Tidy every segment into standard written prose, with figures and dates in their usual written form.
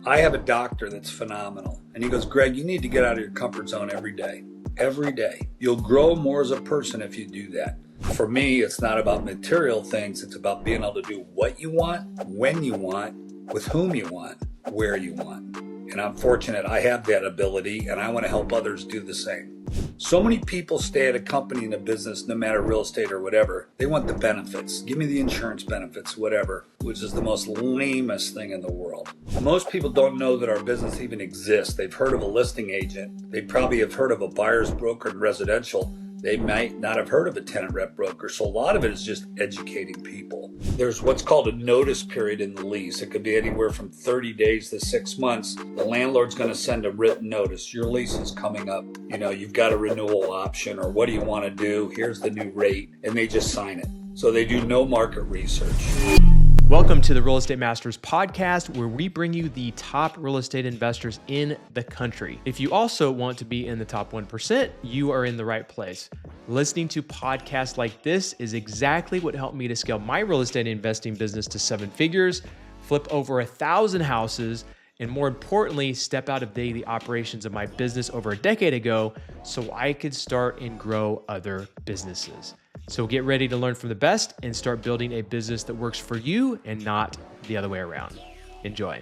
I have a doctor that's phenomenal. And he goes, Greg, you need to get out of your comfort zone every day. Every day. You'll grow more as a person if you do that. For me, it's not about material things. It's about being able to do what you want, when you want, with whom you want, where you want. And I'm fortunate I have that ability, and I want to help others do the same. So many people stay at a company in a business, no matter real estate or whatever. They want the benefits. Give me the insurance benefits, whatever, which is the most lamest thing in the world. Most people don't know that our business even exists. They've heard of a listing agent. They probably have heard of a buyer's broker in residential. They might not have heard of a tenant rep broker. So a lot of it is just educating people. There's what's called a notice period in the lease. It could be anywhere from 30 days to 6 months. The landlord's going to send a written notice. Your lease is coming up. You've got a renewal option, or what do you want to do? Here's the new rate. And they just sign it. So they do no market research. Welcome to the Real Estate Masters podcast, where we bring you the top real estate investors in the country. If you also want to be in the top 1%, you are in the right place. Listening to podcasts like this is exactly what helped me to scale my real estate investing business to 7 figures, flip over 1,000 houses, and more importantly, step out of daily operations of my business over a decade ago so I could start and grow other businesses. So get ready to learn from the best and start building a business that works for you and not the other way around. Enjoy.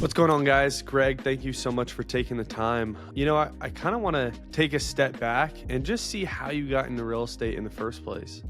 What's going on, guys? Greg, thank you so much for taking the time. I kind of want to take a step back and just see how you got into real estate in the first place.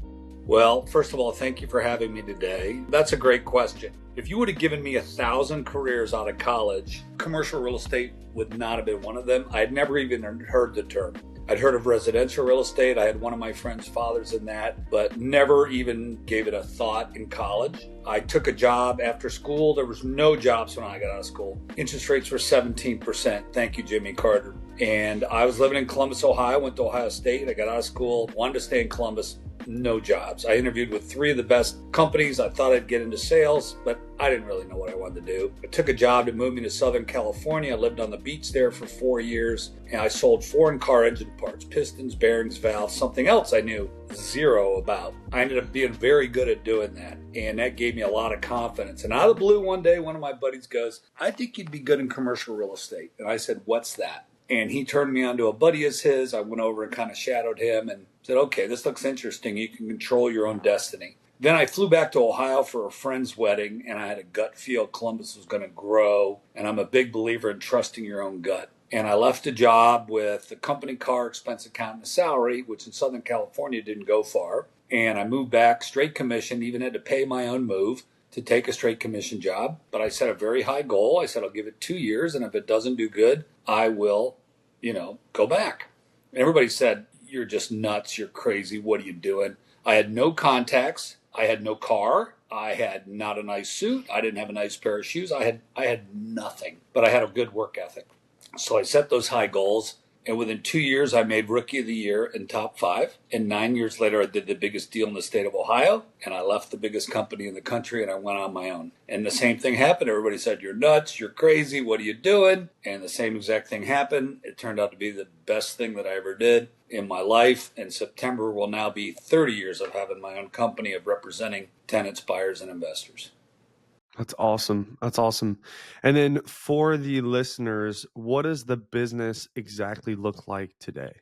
Well, first of all, thank you for having me today. That's a great question. If you would have given me 1,000 careers out of college, commercial real estate would not have been one of them. I had never even heard the term. I'd heard of residential real estate. I had one of my friend's fathers in that, but never even gave it a thought in college. I took a job after school. There was no jobs when I got out of school. Interest rates were 17%. Thank you, Jimmy Carter. And I was living in Columbus, Ohio, went to Ohio State. I got out of school, wanted to stay in Columbus. No jobs. I interviewed with 3 of the best companies. I thought I'd get into sales, but I didn't really know what I wanted to do. I took a job to move me to Southern California. I lived on the beach there for 4 years, and I sold foreign car engine parts, pistons, bearings, valves, something else I knew zero about. I ended up being very good at doing that, and that gave me a lot of confidence. And out of the blue, one day, one of my buddies goes, I think you'd be good in commercial real estate. And I said, what's that? And he turned me on to a buddy of his. I went over and kind of shadowed him and said, okay, this looks interesting. You can control your own destiny. Then I flew back to Ohio for a friend's wedding, and I had a gut feel Columbus was going to grow. And I'm a big believer in trusting your own gut. And I left a job with a company car, expense account, and a salary, which in Southern California didn't go far. And I moved back straight commission, even had to pay my own move to take a straight commission job. But I set a very high goal. I said, I'll give it 2 years, and if it doesn't do good, I will go back. And everybody said, you're just nuts. You're crazy. What are you doing? I had no contacts. I had no car. I had not a nice suit. I didn't have a nice pair of shoes. I had nothing, but I had a good work ethic. So I set those high goals. And within 2 years, I made Rookie of the Year in top 5. And 9 years later, I did the biggest deal in the state of Ohio. And I left the biggest company in the country and I went on my own. And the same thing happened. Everybody said, you're nuts. You're crazy. What are you doing? And the same exact thing happened. It turned out to be the best thing that I ever did in my life. And September will now be 30 years of having my own company of representing tenants, buyers, and investors. That's awesome. That's awesome. And then for the listeners, what does the business exactly look like today?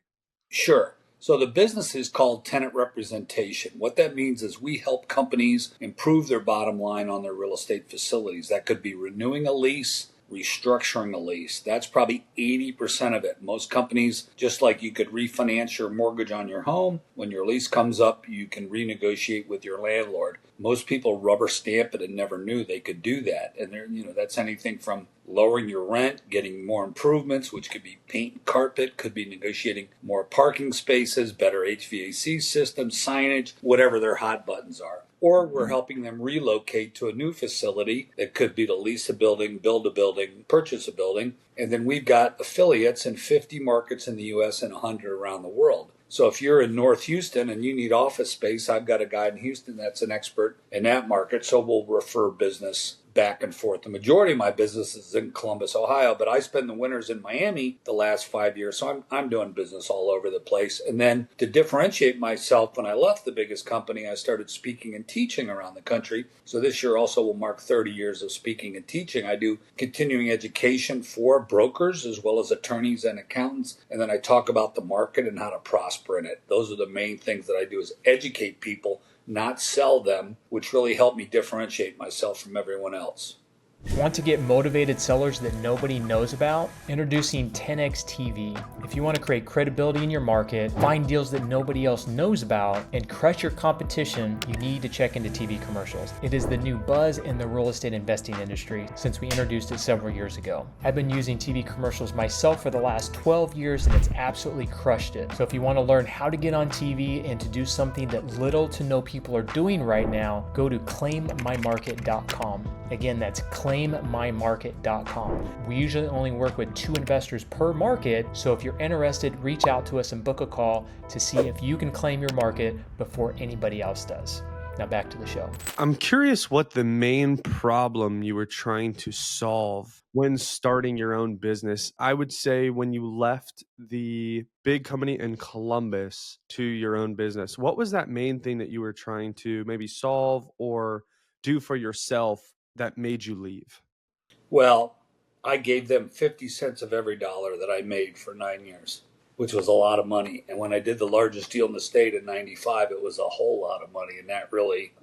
Sure. So the business is called tenant representation. What that means is we help companies improve their bottom line on their real estate facilities. That could be renewing a lease, restructuring a lease. That's probably 80% of it. Most companies, just like you could refinance your mortgage on your home, when your lease comes up, you can renegotiate with your landlord. Most people rubber stamp it and never knew they could do that. And that's anything from lowering your rent, getting more improvements, which could be paint and carpet, could be negotiating more parking spaces, better HVAC systems, signage, whatever their hot buttons are. Or we're helping them relocate to a new facility that could be to lease a building, build a building, purchase a building. And then we've got affiliates in 50 markets in the U.S. and 100 around the world. So if you're in North Houston and you need office space, I've got a guy in Houston that's an expert in that market. So we'll refer business back and forth. The majority of my business is in Columbus, Ohio, but I spend the winters in Miami the last 5 years. So I'm doing business all over the place. And then to differentiate myself, when I left the biggest company, I started speaking and teaching around the country. So this year also will mark 30 years of speaking and teaching. I do continuing education for brokers as well as attorneys and accountants. And then I talk about the market and how to prosper in it. Those are the main things that I do, is educate people, not sell them, which really helped me differentiate myself from everyone else. Want to get motivated sellers that nobody knows about? Introducing 10X TV. If you want to create credibility in your market, find deals that nobody else knows about, and crush your competition, you need to check into TV commercials. It is the new buzz in the real estate investing industry since we introduced it several years ago. I've been using TV commercials myself for the last 12 years and it's absolutely crushed it. So if you want to learn how to get on TV and to do something that little to no people are doing right now, go to claimmymarket.com. Again, that's claimmymarket.com. We usually only work with 2 investors per market, so if you're interested, reach out to us and book a call to see if you can claim your market before anybody else does. Now back to the show. I'm curious what the main problem you were trying to solve when starting your own business. I would say when you left the big company in Columbus to your own business, what was that main thing that you were trying to maybe solve or do for yourself that made you leave? Well, I gave them 50 cents of every dollar that I made for 9 years, which was a lot of money. And when I did the largest deal in the state in 95, it was a whole lot of money. And that really,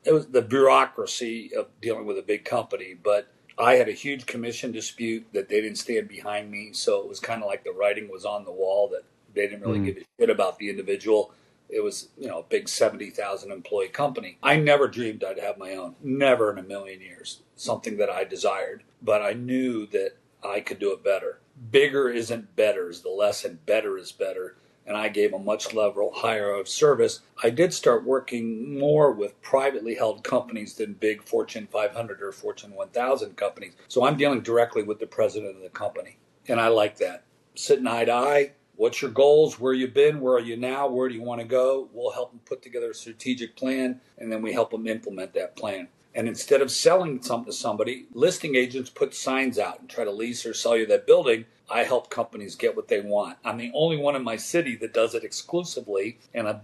it was the bureaucracy of dealing with a big company. But I had a huge commission dispute that they didn't stand behind me. So it was kind of like the writing was on the wall that they didn't really give a shit about the individual. It was, a big 70,000 employee company. I never dreamed I'd have my own, never in a million years, something that I desired. But I knew that I could do it better. Bigger isn't better is the lesson. Better is better. And I gave a much level higher of service. I did start working more with privately held companies than big Fortune 500 or Fortune 1000 companies. So I'm dealing directly with the president of the company. And I like that. Sitting eye to eye. What's your goals? Where you been? Where are you now? Where do you want to go? We'll help them put together a strategic plan, and then we help them implement that plan. And instead of selling something to somebody, listing agents put signs out and try to lease or sell you that building. I help companies get what they want. I'm the only one in my city that does it exclusively. And I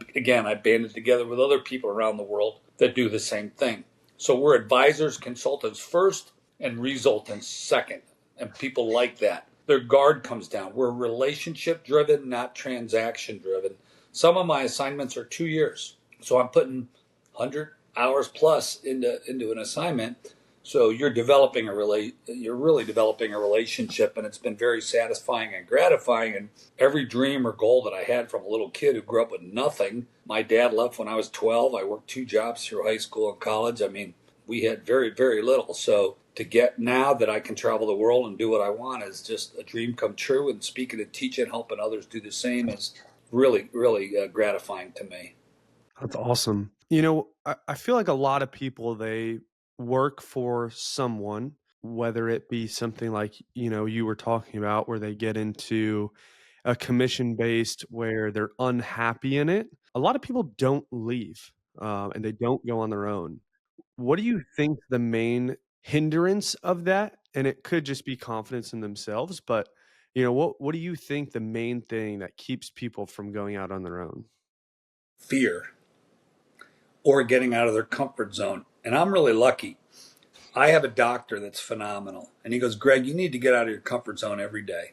banded together with other people around the world that do the same thing. So we're advisors, consultants first, and resultants second. And people like that. Their guard comes down. We're relationship driven, not transaction driven. Some of my assignments are 2 years. So I'm putting 100 hours plus into an assignment. So you're really developing a relationship, and it's been very satisfying and gratifying. And every dream or goal that I had from a little kid who grew up with nothing. My dad left when I was 12. I worked 2 jobs through high school and college. I mean, we had very, very little. So to get now that I can travel the world and do what I want is just a dream come true. And speaking and teaching, helping others do the same is really, really gratifying to me. That's awesome. I feel like a lot of people, they work for someone, whether it be something like, you were talking about, where they get into a commission based where they're unhappy in it. A lot of people don't leave and they don't go on their own. What do you think the main hindrance of that? And it could just be confidence in themselves, but what do you think the main thing that keeps people from going out on their own? Fear or getting out of their comfort zone. And I'm really lucky. I have a doctor that's phenomenal. And he goes, Greg, you need to get out of your comfort zone every day.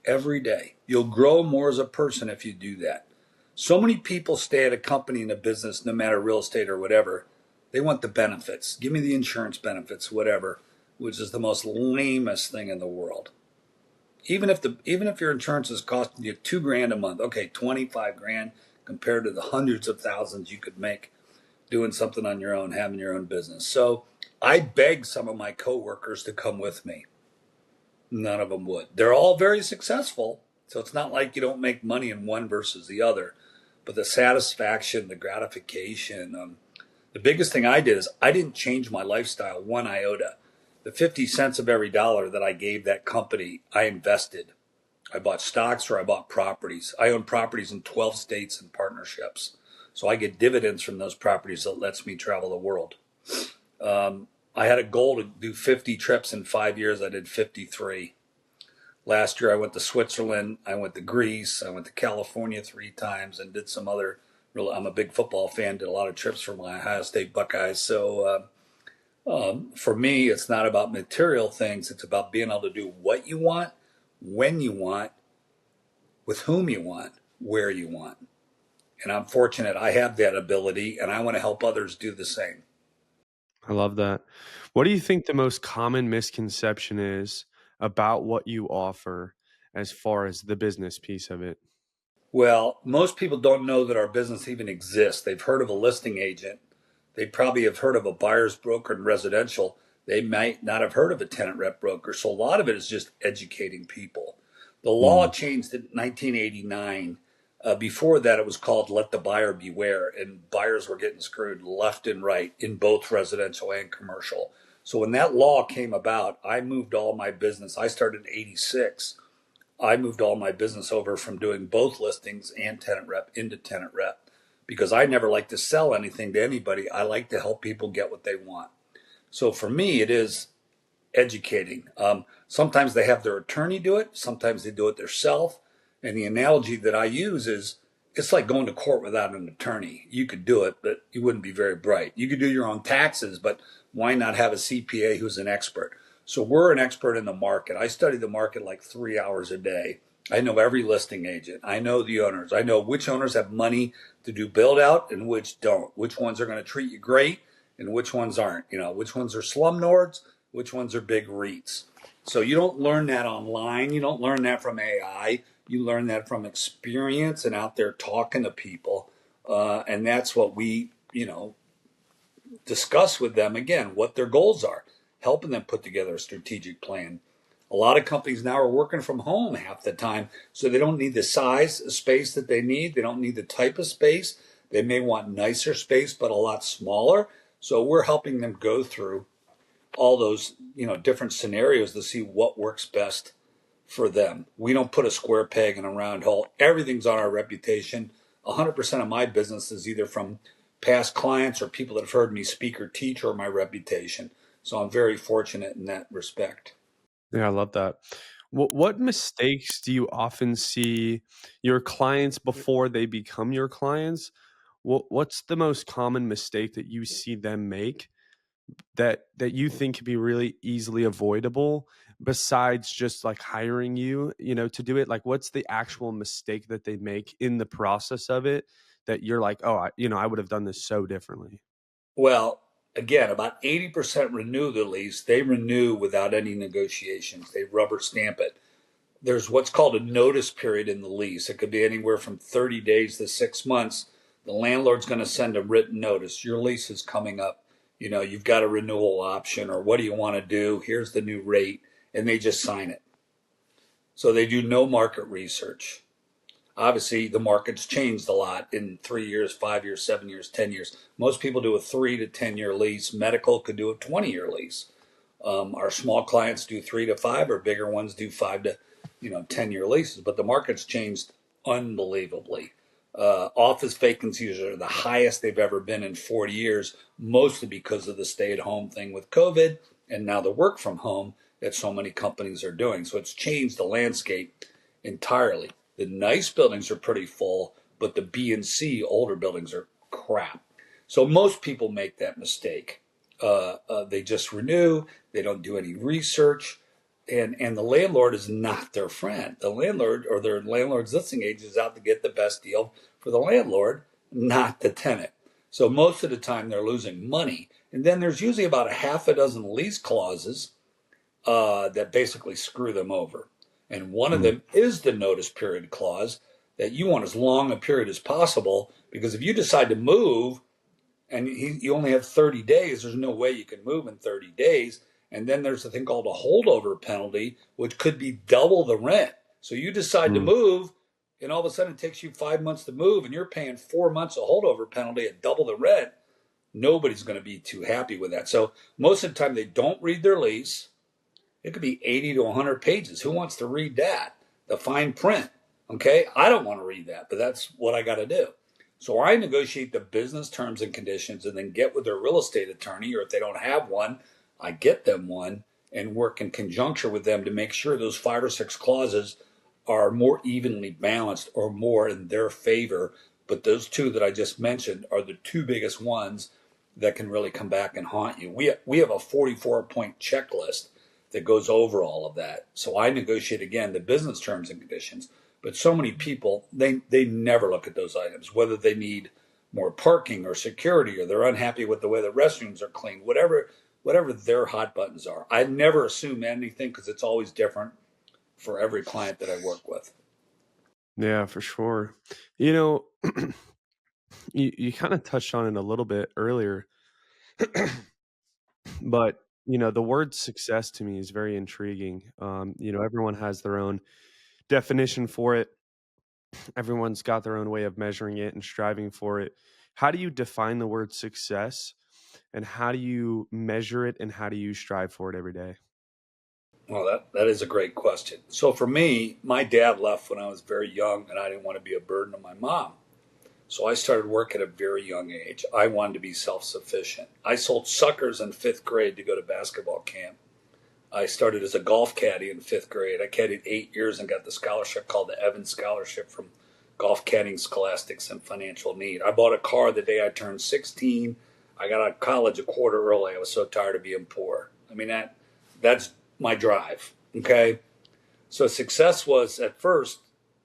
Every day. You'll grow more as a person if you do that. So many people stay at a company and a business, no matter real estate or whatever. They want the benefits. Give me the insurance benefits, whatever, which is the most lamest thing in the world. Even if your insurance is costing you $2,000 a month, okay, 25 grand compared to the hundreds of thousands you could make doing something on your own, having your own business. So I begged some of my coworkers to come with me. None of them would. They're all very successful. So it's not like you don't make money in one versus the other, but the satisfaction, the gratification, the biggest thing I did is I didn't change my lifestyle one iota. The 50 cents of every dollar that I gave that company, I invested. I bought stocks or I bought properties. I own properties in 12 states and partnerships. So I get dividends from those properties that lets me travel the world. I had a goal to do 50 trips in 5 years. I did 53. Last year, I went to Switzerland. I went to Greece. I went to California 3 times and did some other. I'm a big football fan. Did a lot of trips for my Ohio State Buckeyes. So for me, it's not about material things. It's about being able to do what you want, when you want, with whom you want, where you want. And I'm fortunate I have that ability, and I want to help others do the same. I love that. What do you think the most common misconception is about what you offer as far as the business piece of it? Well, most people don't know that our business even exists. They've heard of a listing agent. They probably have heard of a buyer's broker in residential. They might not have heard of a tenant rep broker. So a lot of it is just educating people. The law Mm. changed in 1989. Before that, it was called Let the Buyer Beware, and buyers were getting screwed left and right in both residential and commercial. So when that law came about, I moved all my business. I started in 86. I moved all my business over from doing both listings and tenant rep into tenant rep because I never like to sell anything to anybody. I like to help people get what they want. So for me, it is educating. Sometimes they have their attorney do it. Sometimes they do it themselves. And the analogy that I use is it's like going to court without an attorney. You could do it, but you wouldn't be very bright. You could do your own taxes, but why not have a CPA who's an expert? So we're an expert in the market. I study the market like 3 hours a day. I know every listing agent. I know the owners. I know which owners have money to do build out and which don't. Which ones are going to treat you great and which ones aren't. You know, which ones are slumlords, which ones are big REITs. So you don't learn that online. You don't learn that from AI. You learn that from experience and out there talking to people. And that's what we, discuss with them again, what their goals are, helping them put together a strategic plan. A lot of companies now are working from home half the time, so they don't need the size of space that they need. They don't need the type of space. They may want nicer space, but a lot smaller. So we're helping them go through all those, different scenarios to see what works best for them. We don't put a square peg in a round hole. Everything's on our reputation. 100% of my business is either from past clients or people that have heard me speak or teach or my reputation. So I'm very fortunate in that respect. Yeah, I love that. What mistakes do you often see your clients before they become your clients? What's the most common mistake that you see them make that you think could be really easily avoidable besides just like hiring you, to do it? Like, what's the actual mistake that they make in the process of it that you're like, oh, I would have done this so differently? Well, again, about 80% renew the lease. They renew without any negotiations. They rubber stamp it. There's what's called a notice period in the lease. It could be anywhere from 30 days to 6 months. The landlord's going to send a written notice. Your lease is coming up. You've got a renewal option, or what do you want to do? Here's the new rate. And they just sign it. So they do no market research. Obviously, the market's changed a lot in 3 years, 5 years, 7 years, 10 years. Most people do a 3 to 10 year lease. Medical could do a 20-year lease. Our small clients do 3 to 5, or bigger ones do 5 to 10-year leases. But the market's changed unbelievably. Office vacancies are the highest they've ever been in 40 years, mostly because of the stay-at-home thing with COVID and now the work from home that so many companies are doing. So it's changed the landscape entirely. The nice buildings are pretty full, but the B and C older buildings are crap. So most people make that mistake. They just renew. They don't do any research. And the landlord is not their friend. The landlord or their landlord's listing agent is out to get the best deal for the landlord, not the tenant. So most of the time they're losing money. And then there's usually about a half a dozen lease clauses that basically screw them over. And one of them is the notice period clause that you want as long a period as possible, because if you decide to move and you only have 30 days, there's no way you can move in 30 days. And then there's a thing called a holdover penalty, which could be double the rent. So you decide to move, and all of a sudden it takes you 5 months to move, and you're paying 4 months of holdover penalty at double the rent. Nobody's going to be too happy with that. So most of the time they don't read their lease. It could be 80 to 100 pages. Who wants to read that? The fine print. Okay? I don't want to read that, but that's what I got to do. So I negotiate the business terms and conditions and then get with their real estate attorney, or if they don't have one, I get them one and work in conjunction with them to make sure those 5 or 6 clauses are more evenly balanced or more in their favor. But those two that I just mentioned are the two biggest ones that can really come back and haunt you. We have a 44-point checklist that goes over all of that. So I negotiate, again, the business terms and conditions. But so many people, they never look at those items, whether they need more parking or security, or they're unhappy with the way the restrooms are cleaned, whatever their hot buttons are. I never assume anything because it's always different for every client that I work with. Yeah, for sure. You know, you kind of touched on it a little bit earlier, but the word success to me is very intriguing. Everyone has their own definition for it. Everyone's got their own way of measuring it and striving for it. How do you define the word success, and how do you measure it, and how do you strive for it every day? Well, that is a great question. So for me, my dad left when I was very young, and I didn't want to be a burden on my mom. So I started work at a very young age. I wanted to be self-sufficient. I sold suckers in 5th grade to go to basketball camp. I started as a golf caddy in 5th grade. I caddied 8 years and got the scholarship called the Evans Scholarship from Golf Caddying Scholastics and Financial Need. I bought a car the day I turned 16. I got out of college a quarter early. I was so tired of being poor. I mean, that's my drive, okay? So success was, at first,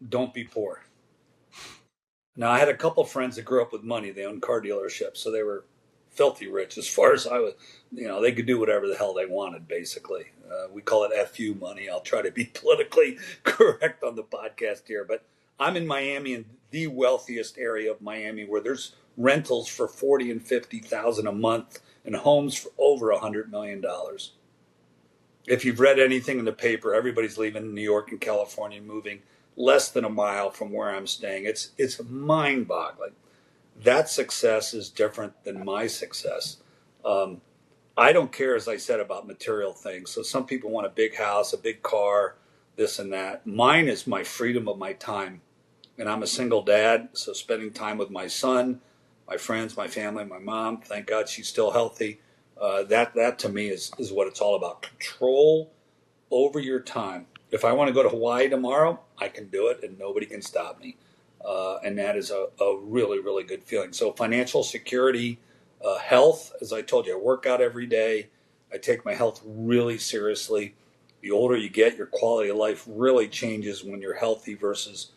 don't be poor. Now, I had a couple friends that grew up with money. They owned car dealerships, so they were filthy rich as far as I was. They could do whatever the hell they wanted, basically. We call it FU money. I'll try to be politically correct on the podcast here, but I'm in Miami, in the wealthiest area of Miami, where there's rentals for $40,000 and $50,000 a month and homes for over $100 million. If you've read anything in the paper, everybody's leaving New York and California, moving less than a mile from where I'm staying. It's mind-boggling. That success is different than my success. I don't care, as I said, about material things. So some people want a big house, a big car, this and that. Mine is my freedom of my time. And I'm a single dad, so spending time with my son, my friends, my family, my mom, thank God she's still healthy. That to me is what it's all about. Control over your time. If I want to go to Hawaii tomorrow, I can do it and nobody can stop me. And that is a really, really good feeling. So financial security, health, as I told you, I work out every day. I take my health really seriously. The older you get, your quality of life really changes when you're healthy versus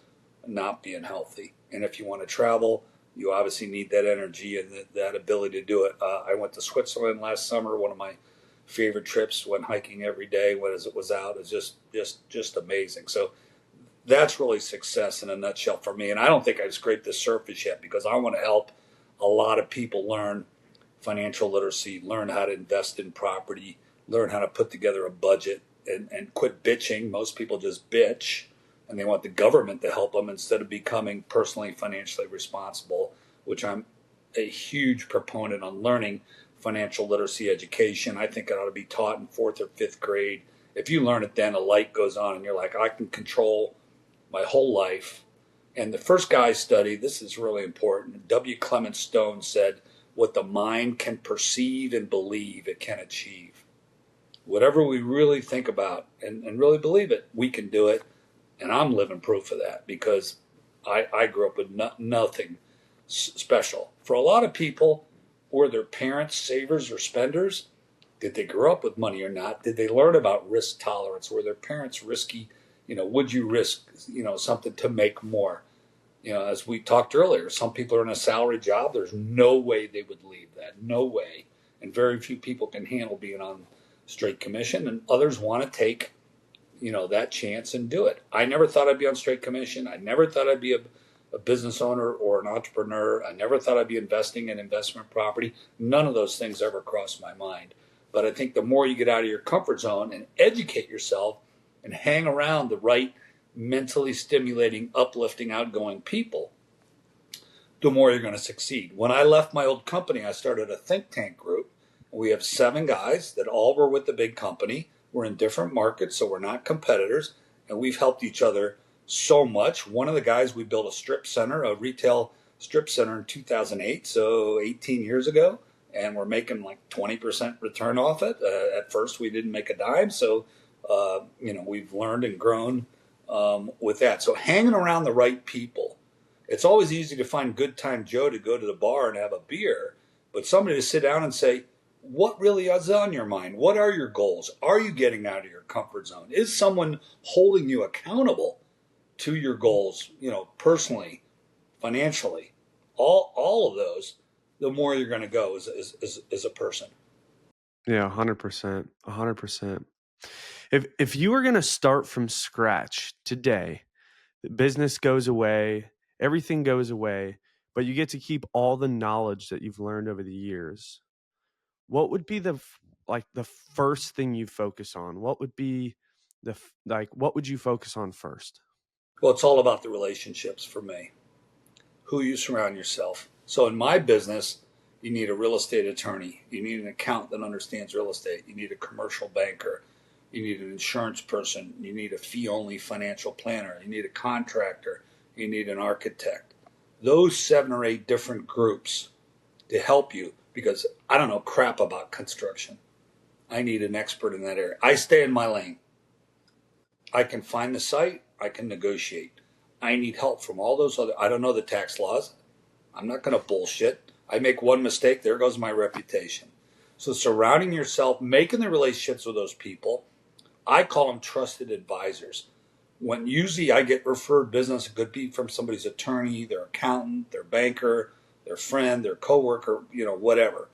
not being healthy. And if you want to travel, you obviously need that energy and that ability to do it. I went to Switzerland last summer, one of my favorite trips, went hiking every day when it was out. It's just amazing. So that's really success in a nutshell for me. And I don't think I've scraped the surface yet, because I want to help a lot of people learn financial literacy, learn how to invest in property, learn how to put together a budget, and quit bitching. Most people just bitch, and they want the government to help them instead of becoming personally financially responsible, which I'm a huge proponent on learning financial literacy education. I think it ought to be taught in 4th or 5th grade. If you learn it then, a light goes on and you're like, I can control my whole life. And the first guy studied, this is really important, W. Clement Stone said, what the mind can perceive and believe, it can achieve. Whatever we really think about and really believe it, we can do it. And I'm living proof of that, because I grew up with nothing special. For a lot of people, were their parents savers or spenders? Did they grow up with money or not? Did they learn about risk tolerance? Were their parents risky? Would you risk, something to make more? As we talked earlier, some people are in a salary job. There's no way they would leave that. No way. And very few people can handle being on straight commission, and others want to take that chance and do it. I never thought I'd be on straight commission. I never thought I'd be a business owner or an entrepreneur. I never thought I'd be investing in investment property. None of those things ever crossed my mind. But I think the more you get out of your comfort zone and educate yourself and hang around the right mentally stimulating, uplifting, outgoing people, the more you're going to succeed. When I left my old company, I started a think tank group. We have 7 guys that all were with the big company. We're in different markets, so we're not competitors, and we've helped each other so much. One of the guys, we built a strip center, a retail strip center in 2008, so 18 years ago. and we're making like 20% return off it. At first, we didn't make a dime, so we've learned and grown with that. So hanging around the right people. It's always easy to find Good Time Joe to go to the bar and have a beer, but somebody to sit down and say, what really is on your mind? What are your goals? Are you getting out of your comfort zone? Is someone holding you accountable to your goals, personally, financially? All of those, the more you're going to go as a person. Yeah, 100%. 100%. If you were going to start from scratch today, the business goes away, everything goes away, but you get to keep all the knowledge that you've learned over the years. What would be the first thing you focus on? What would be what would you focus on first? Well, it's all about the relationships for me. Who you surround yourself. So in my business, you need a real estate attorney. You need an accountant that understands real estate. You need a commercial banker. You need an insurance person. You need a fee-only financial planner. You need a contractor. You need an architect. Those 7 or 8 different groups to help you, because I don't know crap about construction. I need an expert in that area. I stay in my lane. I can find the site. I can negotiate. I need help from all those other. I don't know the tax laws. I'm not going to bullshit. I make one mistake, there goes my reputation. So surrounding yourself, making the relationships with those people, I call them trusted advisors. When usually I get referred business, it could be from somebody's attorney, their accountant, their banker, their friend, their coworker, whatever,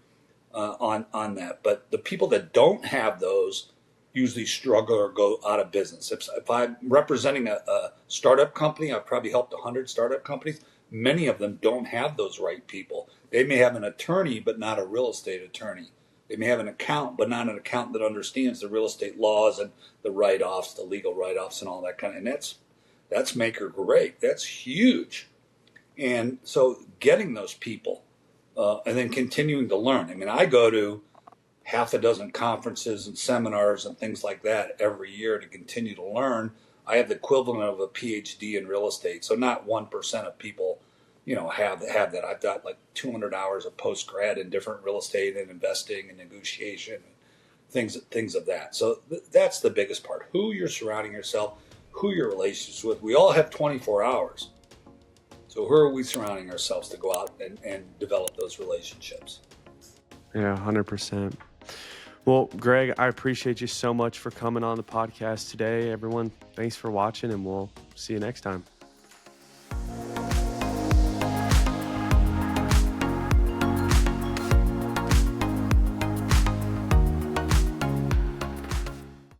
on that. But the people that don't have those usually struggle or go out of business. If I'm representing a startup company, I've probably helped 100 startup companies. Many of them don't have those right people. They may have an attorney, but not a real estate attorney. They may have an accountant, but not an accountant that understands the real estate laws and the write-offs, the legal write-offs and all that kind of, and that's make or break. That's huge. And so getting those people and then continuing to learn. I mean, I go to half a dozen conferences and seminars and things like that every year to continue to learn. I have the equivalent of a PhD in real estate. So not 1% of people, have that. I've got like 200 hours of post-grad in different real estate and investing and negotiation and things of that. So that's the biggest part. Who you're surrounding yourself, who your relationships with. We all have 24 hours. So who are we surrounding ourselves to go out and develop those relationships? Yeah, 100%. Well, Greg, I appreciate you so much for coming on the podcast today. Everyone, thanks for watching, and we'll see you next time.